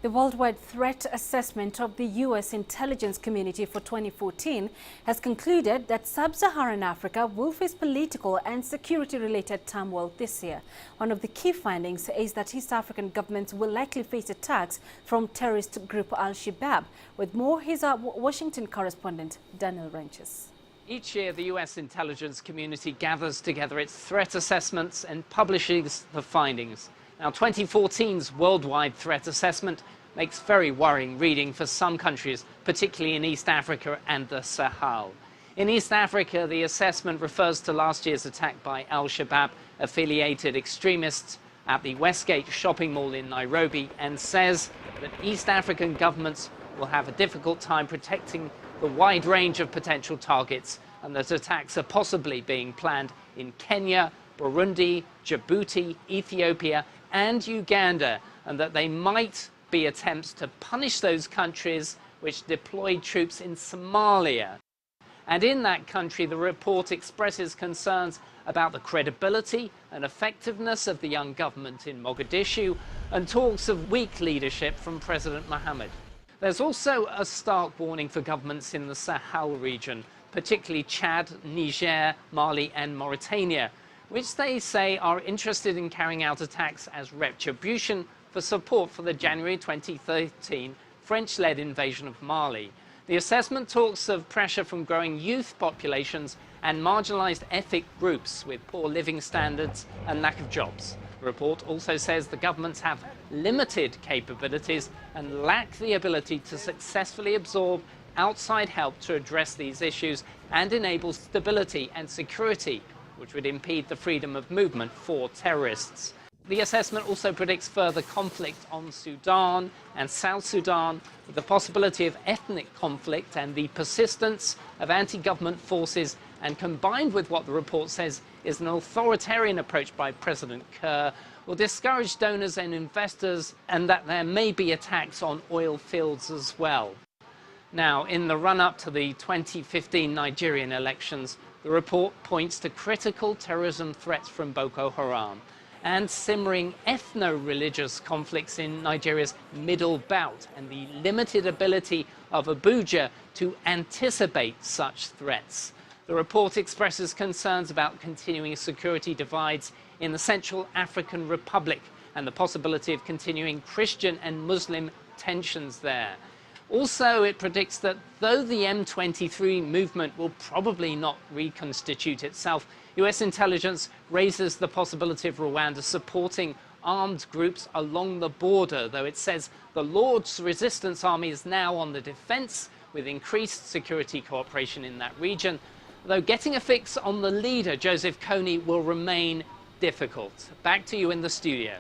The worldwide threat assessment of the U.S. intelligence community for 2014 has concluded that sub-Saharan Africa will face political and security-related turmoil this year. One of the key findings is that East African governments will likely face attacks from terrorist group Al-Shabaab. With more, here's our Washington correspondent, Daniel Ranches. Each year, the U.S. intelligence community gathers together its threat assessments and publishes the findings. Now, 2014's worldwide threat assessment makes very worrying reading for some countries, particularly in East Africa and the Sahel. In East Africa, the assessment refers to last year's attack by Al-Shabaab-affiliated extremists at the Westgate shopping mall in Nairobi and says that East African governments will have a difficult time protecting the wide range of potential targets, and that attacks are possibly being planned in Kenya, Burundi, Djibouti, Ethiopia and Uganda, and that they might be attempts to punish those countries which deployed troops in Somalia. And in that country, the report expresses concerns about the credibility and effectiveness of the young government in Mogadishu and talks of weak leadership from President Mohammed. There's also a stark warning for governments in the Sahel region, particularly Chad, Niger, Mali and Mauritania, which they say are interested in carrying out attacks as retribution for support for the January 2013 French-led invasion of Mali. The assessment talks of pressure from growing youth populations and marginalized ethnic groups with poor living standards and lack of jobs. The report also says the governments have limited capabilities and lack the ability to successfully absorb outside help to address these issues and enable stability and security, which would impede the freedom of movement for terrorists. The assessment also predicts further conflict on Sudan and South Sudan, with the possibility of ethnic conflict and the persistence of anti-government forces, and combined with what the report says is an authoritarian approach by President Kerr, will discourage donors and investors, and that there may be attacks on oil fields as well. Now, in the run-up to the 2015 Nigerian elections, the report points to critical terrorism threats from Boko Haram and simmering ethno-religious conflicts in Nigeria's middle belt and the limited ability of Abuja to anticipate such threats. The report expresses concerns about continuing security divides in the Central African Republic and the possibility of continuing Christian and Muslim tensions there. Also, it predicts that though the M23 movement will probably not reconstitute itself, US intelligence raises the possibility of Rwanda supporting armed groups along the border, though it says the Lord's Resistance Army is now on the defense with increased security cooperation in that region, though getting a fix on the leader, Joseph Kony, will remain difficult. Back to you in the studio.